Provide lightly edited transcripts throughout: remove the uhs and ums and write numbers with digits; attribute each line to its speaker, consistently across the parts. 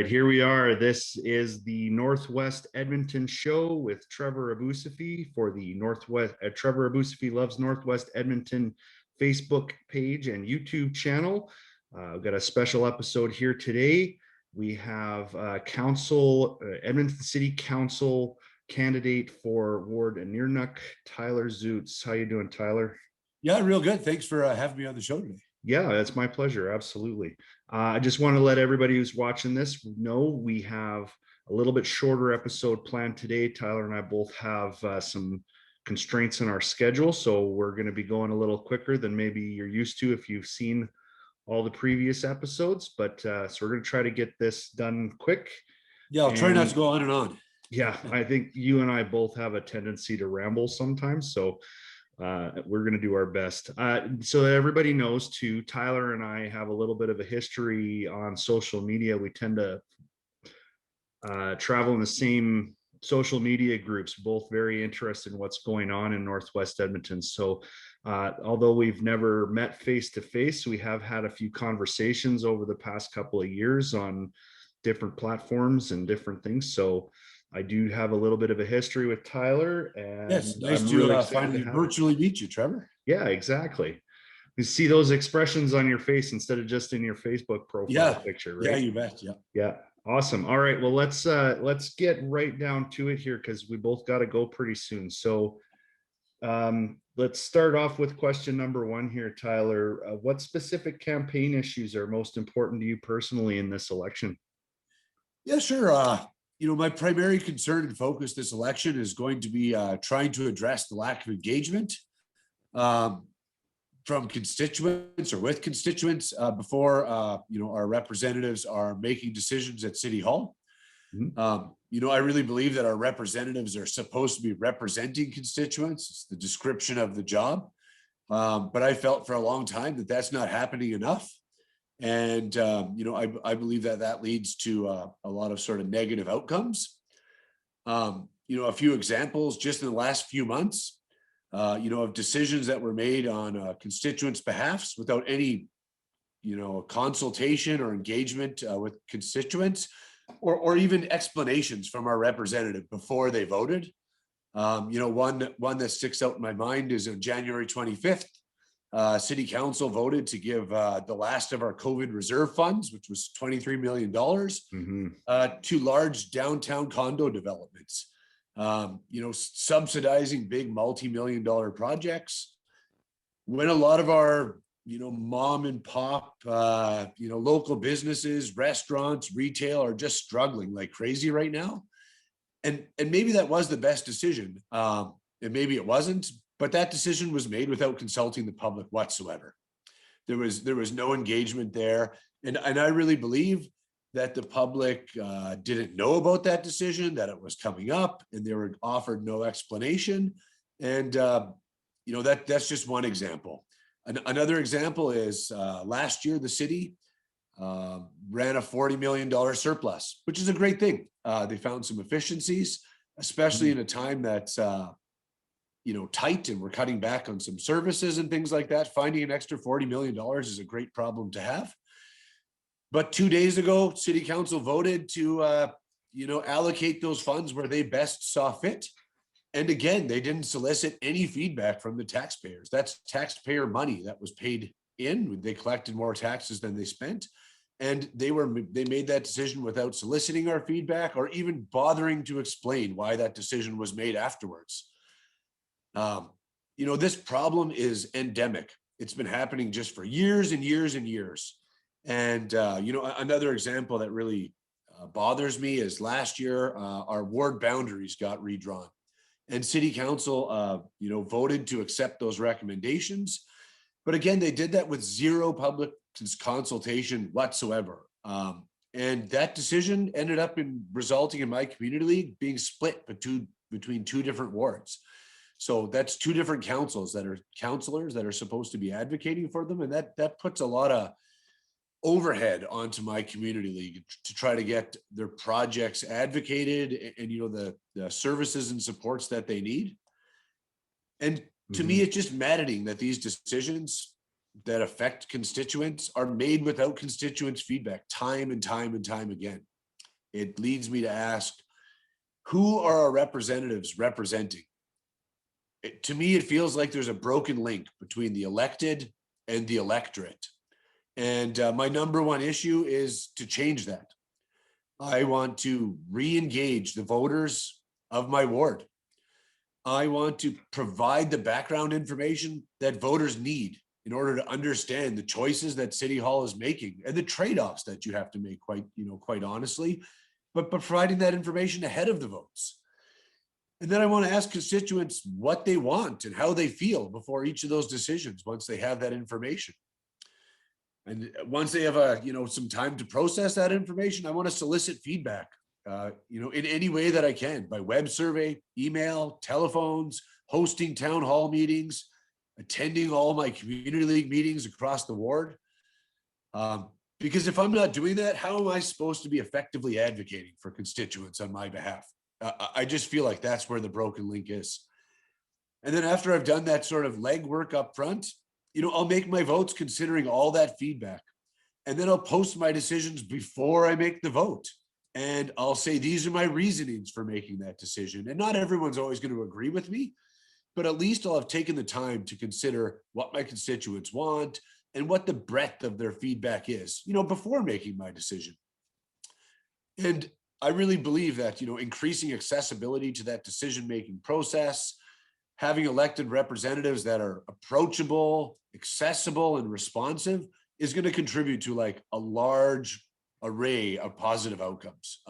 Speaker 1: right, here we are. This is the Northwest Edmonton show with Trevor Aboussafy for the Northwest Trevor Aboussafy Loves Northwest Edmonton Facebook page and YouTube channel. We've got a special episode here today. We have Edmonton City Council candidate for Ward Anirniq Tyler Zutz. How you doing, Tyler?
Speaker 2: Yeah, real good. Thanks for having me on the show today.
Speaker 1: Yeah, that's my pleasure. Absolutely. I just want to let everybody who's watching this know we have a little bit shorter episode planned today. Tyler and I both have some constraints in our schedule, so we're going to be going a little quicker than maybe you're used to if you've seen all the previous episodes. But so we're going to try to get this done quick.
Speaker 2: Yeah, I'll try not to go on and on.
Speaker 1: Yeah, I think you and I both have a tendency to ramble sometimes, so we're going to do our best. So that everybody knows too, Tyler and I have a little bit of a history on social media. We tend to travel in the same social media groups, both very interested in what's going on in Northwest Edmonton. So although we've never met face to face, we have had a few conversations over the past couple of years on different platforms and different things. So I do have a little bit of a history with Tyler, and
Speaker 2: yes, nice to finally virtually meet you, Trevor.
Speaker 1: Yeah, exactly. You see those expressions on your face instead of just in your Facebook profile picture, right?
Speaker 2: Yeah, you bet.
Speaker 1: Yeah, awesome. All right, well, let's get right down to it here because we both got to go pretty soon. So let's start off with question number one here, Tyler. What specific campaign issues are most important to you personally in this election?
Speaker 2: Yeah, sure. My primary concern and focus this election is going to be trying to address the lack of engagement from constituents or with constituents before, our representatives are making decisions at City Hall. Mm-hmm. I really believe that our representatives are supposed to be representing constituents. It's the description of the job. But I felt for a long time that that's not happening enough. And, I believe that leads to a lot of sort of negative outcomes. A few examples just in the last few months, of decisions that were made on constituents' behalfs without any, consultation or engagement with constituents or even explanations from our representative before they voted. One that sticks out in my mind is on January 25th. City Council voted to give the last of our COVID reserve funds, which was $23 million, to large downtown condo developments, subsidizing big multi-million-dollar projects. When a lot of our, mom and pop, local businesses, restaurants, retail are just struggling like crazy right now. And maybe that was the best decision, and maybe it wasn't. But that decision was made without consulting the public whatsoever. There was no engagement there. And I really believe that the public didn't know about that decision, that it was coming up, and they were offered no explanation. And, that's just one example. Another example is last year, the city ran a $40 million surplus, which is a great thing. They found some efficiencies, especially in a time that's tight and we're cutting back on some services and things like that. Finding an extra $40 million is a great problem to have. But 2 days ago, City Council voted to, allocate those funds where they best saw fit. And again, they didn't solicit any feedback from the taxpayers. That's taxpayer money that was paid in. They collected more taxes than they spent. And they made that decision without soliciting our feedback or even bothering to explain why that decision was made afterwards. This problem is endemic. It's been happening just for years and years and years. And, another example that really bothers me is last year, our ward boundaries got redrawn and City Council, voted to accept those recommendations. But again, they did that with zero public consultation whatsoever. And that decision ended up resulting in my community league being split between two different wards. So that's two different councilors that are supposed to be advocating for them. And that puts a lot of overhead onto my community league to try to get their projects advocated and the services and supports that they need. And to me, it's just maddening that these decisions that affect constituents are made without constituents' feedback time and time and time again. it leads me to ask, who are our representatives representing? To me, it feels like there's a broken link between the elected and the electorate. And my number one issue is to change that. I want to re-engage the voters of my ward. I want to provide the background information that voters need in order to understand the choices that City Hall is making and the trade-offs that you have to make, quite honestly, but providing that information ahead of the votes. And then I want to ask constituents what they want and how they feel before each of those decisions once they have that information. And once they have some time to process that information, I want to solicit feedback, in any way that I can, by web survey, email, telephones, hosting town hall meetings, attending all my community league meetings across the ward. Because if I'm not doing that, how am I supposed to be effectively advocating for constituents on my behalf? I just feel like that's where the broken link is. And then after I've done that sort of legwork up front, I'll make my votes considering all that feedback. And then I'll post my decisions before I make the vote. And I'll say, these are my reasonings for making that decision. And not everyone's always going to agree with me, but at least I'll have taken the time to consider what my constituents want and what the breadth of their feedback is, before making my decision. And I really believe that, increasing accessibility to that decision-making process, having elected representatives that are approachable, accessible, and responsive is going to contribute to like a large array of positive outcomes.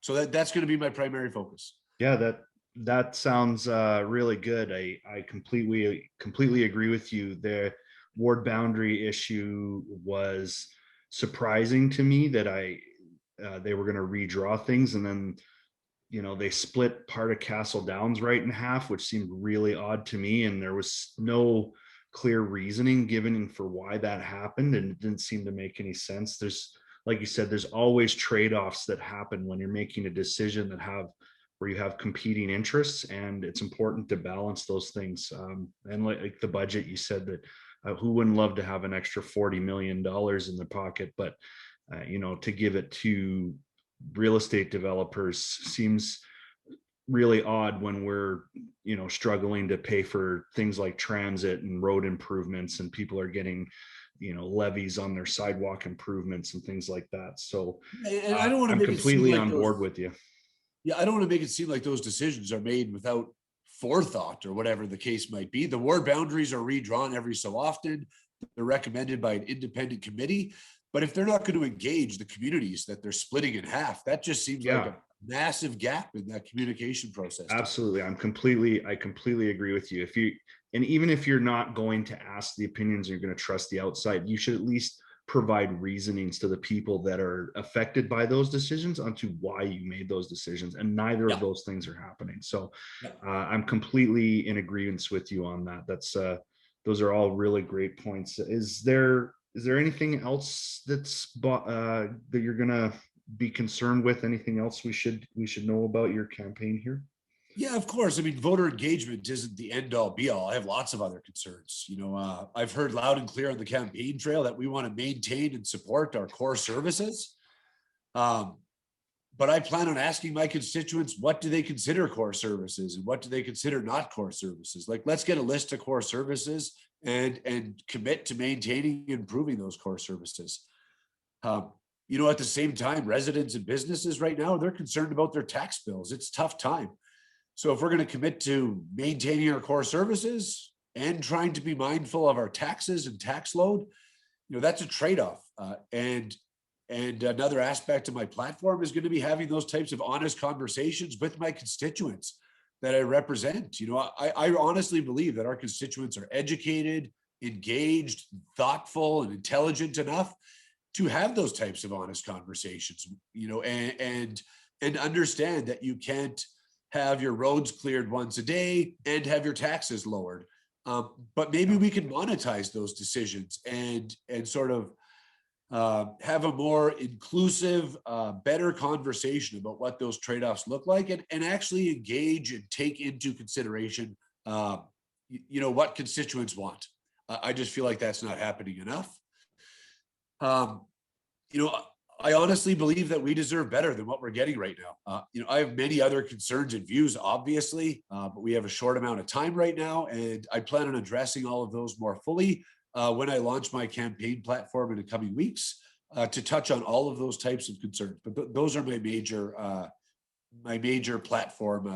Speaker 2: So that's going to be my primary focus.
Speaker 1: Yeah, that sounds really good. I completely agree with you. The ward boundary issue was surprising to me that they were going to redraw things, and then they split part of Castle Downs right in half, which seemed really odd to me, and there was no clear reasoning given for why that happened, and it didn't seem to make any sense. There's, like you said, there's always trade-offs that happen when you're making a decision where you have competing interests, and it's important to balance those things. And like the budget, you said that who wouldn't love to have an extra $40 million in the pocket, but to give it to real estate developers seems really odd when we're struggling to pay for things like transit and road improvements, and people are getting levies on their sidewalk improvements and things like that. So
Speaker 2: and I don't want to
Speaker 1: I'm
Speaker 2: make
Speaker 1: completely
Speaker 2: it
Speaker 1: on board with you.
Speaker 2: Yeah, I don't want to make it seem like those decisions are made without forethought or whatever the case might be. The ward boundaries are redrawn every so often. They're recommended by an independent committee. But if they're not going to engage the communities that they're splitting in half, that just seems like a massive gap in that communication process.
Speaker 1: Absolutely. I completely agree with you. Even if you're not going to ask the opinions, you're going to trust the outside, you should at least provide reasonings to the people that are affected by those decisions onto why you made those decisions. And neither of those things are happening. So I'm completely in agreement with you on that. Those are all really great points. Is there anything else that you're gonna be concerned with? Anything else we should know about your campaign here?
Speaker 2: Yeah, of course. I mean, voter engagement isn't the end all be all. I have lots of other concerns. I've heard loud and clear on the campaign trail that we want to maintain and support our core services. But I plan on asking my constituents, what do they consider core services and what do they consider not core services? Like, let's get a list of core services and commit to maintaining and improving those core services. At the same time, residents and businesses right now, they're concerned about their tax bills. It's a tough time. So if we're going to commit to maintaining our core services and trying to be mindful of our taxes and tax load, that's a trade-off. And another aspect of my platform is going to be having those types of honest conversations with my constituents that I represent. I honestly believe that our constituents are educated, engaged, thoughtful, and intelligent enough to have those types of honest conversations, and understand that you can't have your roads cleared once a day and have your taxes lowered. But maybe we can monetize those decisions and sort of have a more inclusive, better conversation about what those trade-offs look like, and actually engage and take into consideration, what constituents want. I just feel like that's not happening enough. I honestly believe that we deserve better than what we're getting right now. I have many other concerns and views, obviously, but we have a short amount of time right now, and I plan on addressing all of those more fully when I launch my campaign platform in the coming weeks to touch on all of those types of concerns. But those are my major platform,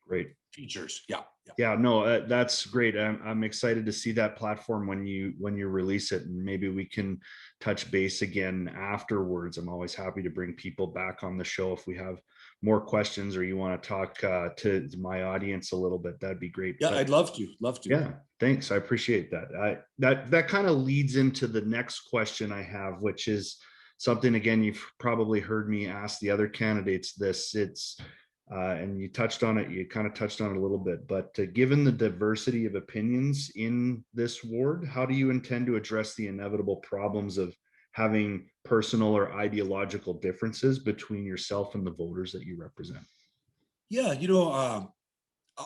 Speaker 1: Great.
Speaker 2: features. Yeah.
Speaker 1: Yeah, no, that's great. I'm excited to see that platform when you release it, and maybe we can touch base again afterwards. I'm always happy to bring people back on the show if we have more questions or you want to talk to my audience a little bit. That'd be great.
Speaker 2: Yeah, I'd love to.
Speaker 1: Yeah, thanks. I appreciate that. That kind of leads into the next question I have, which is something, again, you've probably heard me ask the other candidates this. It's and you touched on it, you kind of touched on it a little bit, but given the diversity of opinions in this ward, how do you intend to address the inevitable problems of having personal or ideological differences between yourself and the voters that you represent?
Speaker 2: Yeah,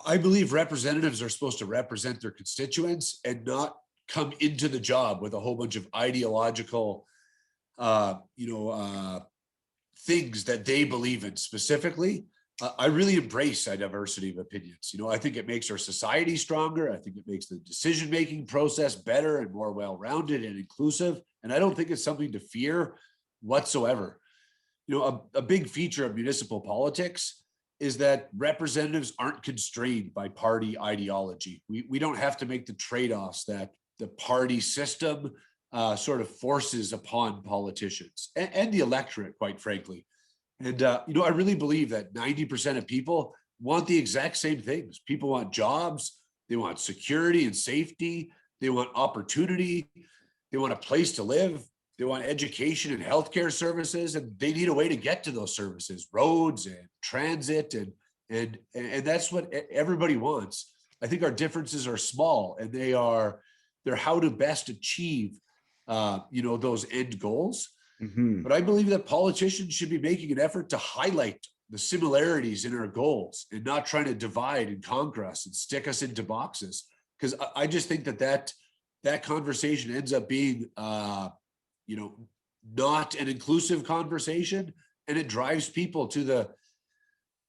Speaker 2: I believe representatives are supposed to represent their constituents and not come into the job with a whole bunch of ideological, things that they believe in specifically. I really embrace a diversity of opinions. I think it makes our society stronger. I think it makes the decision-making process better and more well-rounded and inclusive. And I don't think it's something to fear whatsoever. A big feature of municipal politics is that representatives aren't constrained by party ideology. We don't have to make the trade-offs that the party system sort of forces upon politicians and the electorate, quite frankly. And, I really believe that 90% of people want the exact same things. People want jobs, they want security and safety, they want opportunity, they want a place to live, they want education and healthcare services, and they need a way to get to those services, roads and transit, and that's what everybody wants. I think our differences are small, and they're how to best achieve, those end goals.
Speaker 1: Mm-hmm.
Speaker 2: But I believe that politicians should be making an effort to highlight the similarities in our goals and not trying to divide and conquer us and stick us into boxes. Because I just think that conversation ends up being, not an inclusive conversation, and it drives people to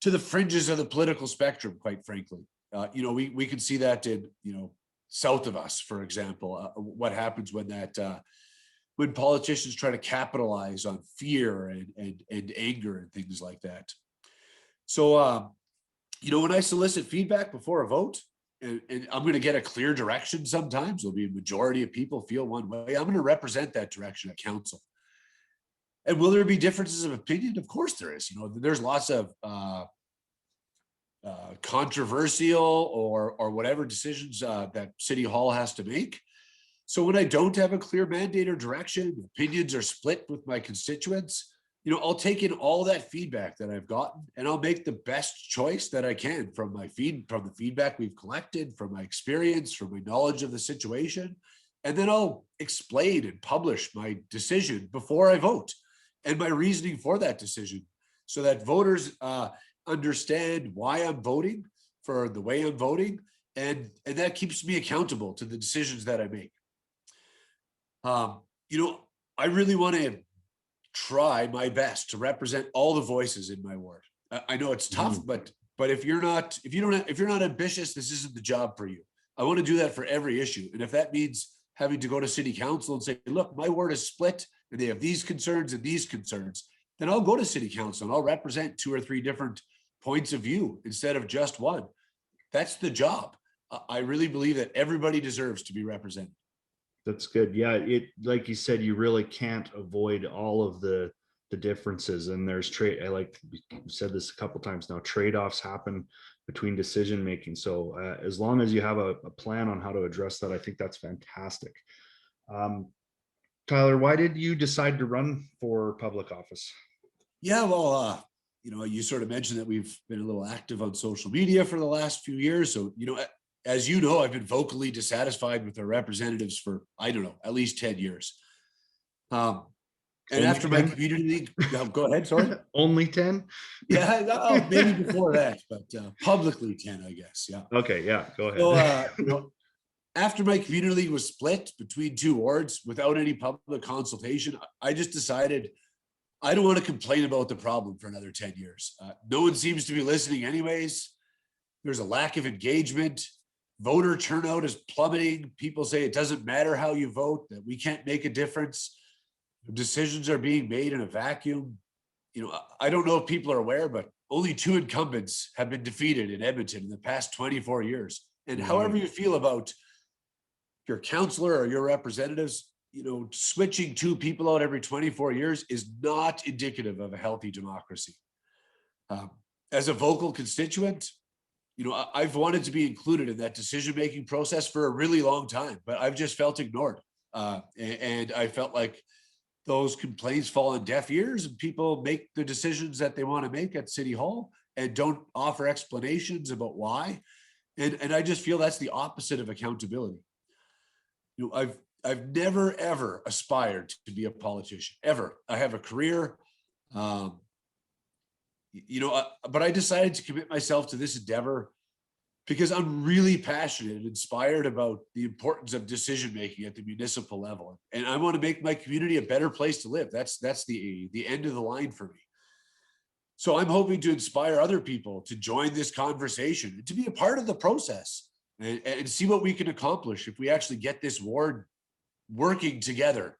Speaker 2: the fringes of the political spectrum, quite frankly. We can see that in, south of us, for example, what happens when politicians try to capitalize on fear and anger and things like that. So, when I solicit feedback before a vote, and I'm going to get a clear direction sometimes, there'll be a majority of people feel one way. I'm going to represent that direction at council. And will there be differences of opinion? Of course there is. There's lots of controversial or whatever decisions that City Hall has to make. So when I don't have a clear mandate or direction, opinions are split with my constituents, I'll take in all that feedback that I've gotten, and I'll make the best choice that I can from the feedback we've collected, from my experience, from my knowledge of the situation. And then I'll explain and publish my decision before I vote and my reasoning for that decision, so that voters understand why I'm voting for the way I'm voting. And that keeps me accountable to the decisions that I make. I really want to try my best to represent all the voices in my ward. I know it's tough, but if you're not ambitious, this isn't the job for you. I want to do that for every issue. And if that means having to go to city council and say, look, my ward is split and they have these concerns and these concerns, then I'll go to city council and I'll represent 2 or 3 different points of view instead of just one. That's the job. I really believe that everybody deserves to be represented.
Speaker 1: That's good. Yeah, like you said, you really can't avoid all of the differences, and there's I like you said this a couple times now, trade-offs happen between decision making. So as long as you have a plan on how to address that, I think that's fantastic. Tyler, why did you decide to run for public office?
Speaker 2: Yeah, well, you sort of mentioned that we've been a little active on social media for the last few years. So, as you know, I've been vocally dissatisfied with our representatives for, I don't know, at least 10 years. And after my community league, go ahead, sorry.
Speaker 1: Only 10?
Speaker 2: Yeah, maybe before that, but publicly 10, I guess. Yeah.
Speaker 1: Okay, yeah, go ahead.
Speaker 2: So, After my community was split between two wards without any public consultation, I just decided I don't want to complain about the problem for another 10 years. No one seems to be listening anyways. There's a lack of engagement. Voter turnout is plummeting. People say it doesn't matter how you vote, that we can't make a difference. Decisions are being made in a vacuum. I don't know if people are aware, but only 2 incumbents have been defeated in Edmonton in the past 24 years. And however you feel about your councillor or your representatives, switching 2 people out every 24 years is not indicative of a healthy democracy. As a vocal constituent, I've wanted to be included in that decision-making process for a really long time, but I've just felt ignored. And I felt like those complaints fall on deaf ears and people make the decisions that they want to make at City Hall and don't offer explanations about why. And I just feel that's the opposite of accountability. I've never, ever aspired to be a politician, ever. I have a career, but I decided to commit myself to this endeavor because I'm really passionate and inspired about the importance of decision-making at the municipal level. And I want to make my community a better place to live. That's the end of the line for me. So I'm hoping to inspire other people to join this conversation and to be a part of the process and see what we can accomplish if we actually get this ward working together.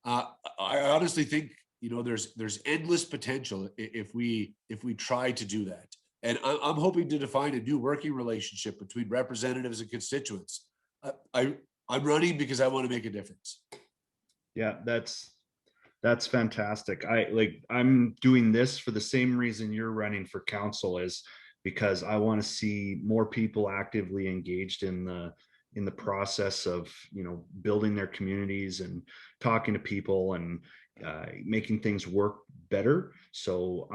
Speaker 2: I honestly think, there's endless potential if we try to do that. And I'm hoping to define a new working relationship between representatives and constituents. I'm running because I want to make a difference.
Speaker 1: Yeah, that's fantastic. I'm doing this for the same reason you're running for council, is because I want to see more people actively engaged in the process of building their communities and talking to people and making things work better. So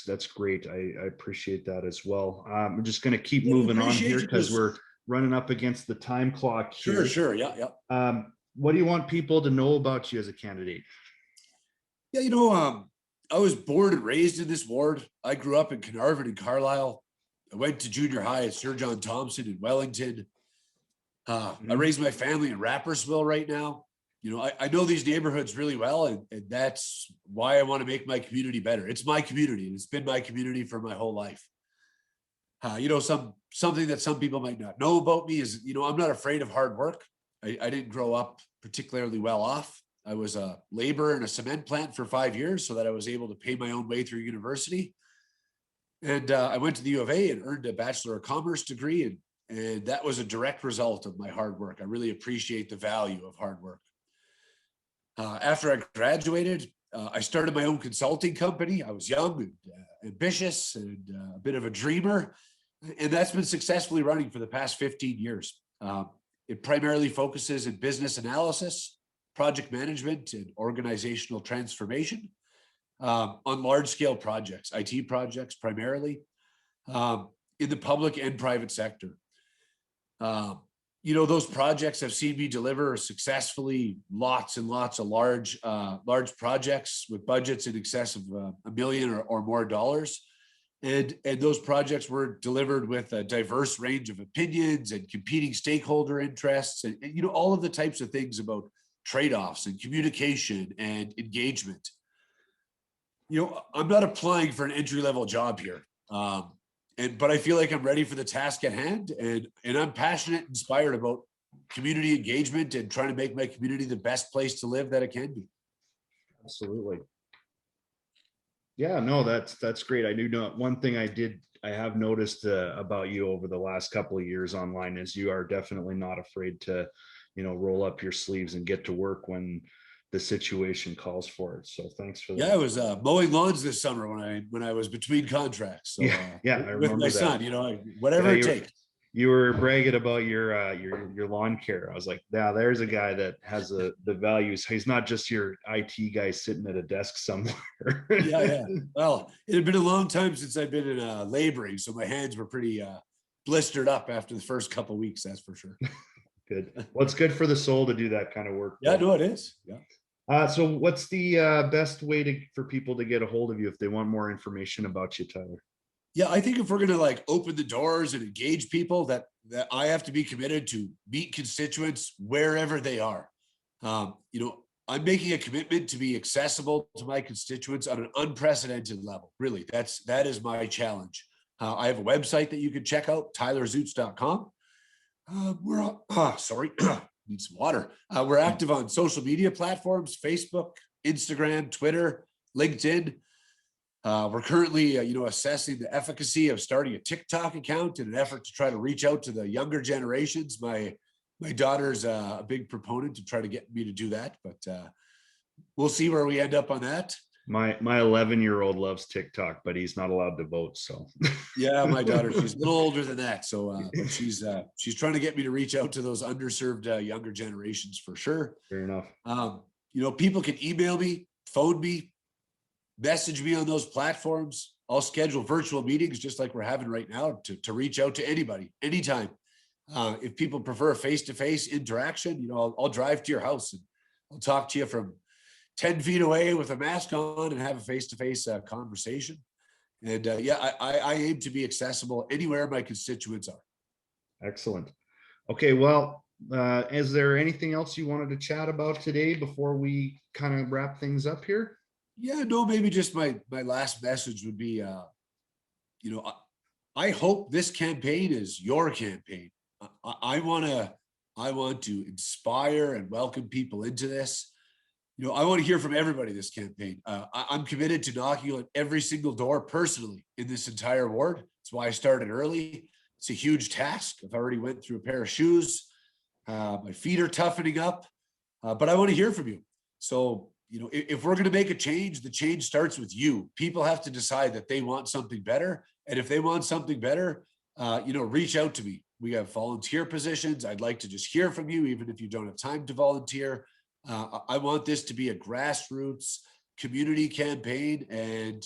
Speaker 1: that's great. I appreciate that as well. I'm just going to keep moving on here because we're running up against the time clock here.
Speaker 2: Sure. Yeah.
Speaker 1: What do you want people to know about you as a candidate?
Speaker 2: Yeah, I was born and raised in this ward. I grew up in Carnarvon and Carlisle. I went to junior high at Sir John Thompson in Wellington. I raised my family in Rapperswil right now. I know these neighborhoods really well, and that's why I want to make my community better. It's my community, and it's been my community for my whole life. Something that some people might not know about me is, I'm not afraid of hard work. I didn't grow up particularly well off. I was a laborer in a cement plant for 5 years so that I was able to pay my own way through university. And I went to the U of A and earned a Bachelor of Commerce degree. And that was a direct result of my hard work. I really appreciate the value of hard work. After I graduated, I started my own consulting company. I was young and ambitious and a bit of a dreamer. And that's been successfully running for the past 15 years. It primarily focuses in business analysis, project management, and organizational transformation on large-scale projects, IT projects primarily, in the public and private sector. Those projects have seen me deliver successfully lots and lots of large projects with budgets in excess of $1 million or more dollars. And those projects were delivered with a diverse range of opinions and competing stakeholder interests and all of the types of things about trade-offs and communication and engagement. I'm not applying for an entry-level job here. But I feel like I'm ready for the task at hand, and I'm passionate, inspired about community engagement and trying to make my community the best place to live that it can be.
Speaker 1: Absolutely. Yeah, no, that's great. I do know one thing I have noticed about you over the last couple of years online is you are definitely not afraid to, roll up your sleeves and get to work when the situation calls for it. So thanks for that.
Speaker 2: Yeah, I was mowing lawns this summer when I was between contracts. So
Speaker 1: I remember
Speaker 2: with my son, whatever it takes.
Speaker 1: You were bragging about your lawn care. I was like, yeah, there's a guy that has the values. He's not just your IT guy sitting at a desk somewhere.
Speaker 2: Yeah. Well, it had been a long time since I've been in laboring, so my hands were pretty blistered up after the first couple of weeks. That's for sure.
Speaker 1: Good. Well, it's good for the soul to do that kind of work.
Speaker 2: Yeah, no, it is. Yeah.
Speaker 1: So what's the best way for people to get a hold of you if they want more information about you, Tyler?
Speaker 2: Yeah, I think if we're going to like open the doors and engage people, that I have to be committed to meet constituents wherever they are. I'm making a commitment to be accessible to my constituents on an unprecedented level. Really, that is my challenge. I have a website that you can check out, tylerzutz.com. Sorry, need some water. We're active on social media platforms, Facebook, Instagram, Twitter, LinkedIn. We're currently, assessing the efficacy of starting a TikTok account in an effort to try to reach out to the younger generations. My daughter's a big proponent to try to get me to do that, but we'll see where we end up on that.
Speaker 1: My 11-year-old loves TikTok, but he's not allowed to vote. So
Speaker 2: yeah, my daughter, she's a little older than that. So, but she's trying to get me to reach out to those underserved younger generations for sure.
Speaker 1: Fair enough.
Speaker 2: People can email me, phone me, message me on those platforms. I'll schedule virtual meetings just like we're having right now to reach out to anybody, anytime. If people prefer a face-to-face interaction, I'll drive to your house and I'll talk to you from 10 feet away with a mask on and have a face-to-face conversation. And I aim to be accessible anywhere my constituents are.
Speaker 1: Excellent. Okay, well, is there anything else you wanted to chat about today before we kind of wrap things up here?
Speaker 2: Yeah, no, maybe just my last message would be, I hope this campaign is your campaign. I want to inspire and welcome people into this. I want to hear from everybody this campaign. I'm committed to knocking on every single door personally in this entire ward. That's why I started early. It's a huge task. I've already went through a pair of shoes. My feet are toughening up, but I want to hear from you. So, if we're going to make a change, the change starts with you. People have to decide that they want something better. And if they want something better, reach out to me. We have volunteer positions. I'd like to just hear from you, even if you don't have time to volunteer. I want this to be a grassroots community campaign. And,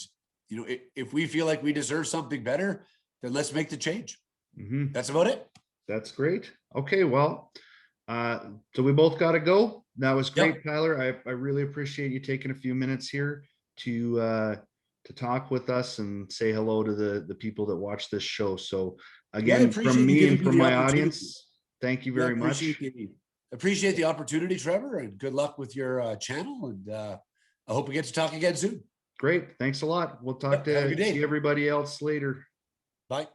Speaker 2: if we feel like we deserve something better, then let's make the change.
Speaker 1: Mm-hmm.
Speaker 2: That's about it.
Speaker 1: That's great. Okay, well, so we both got to go. That was great, yep. Tyler. I really appreciate you taking a few minutes here to talk with us and say hello to the people that watch this show. So again, from me and from my audience, thank you very much.
Speaker 2: Appreciate the opportunity, Trevor, and good luck with your channel. And I hope we get to talk again soon.
Speaker 1: Great. Thanks a lot. We'll talk to see everybody else later.
Speaker 2: Bye.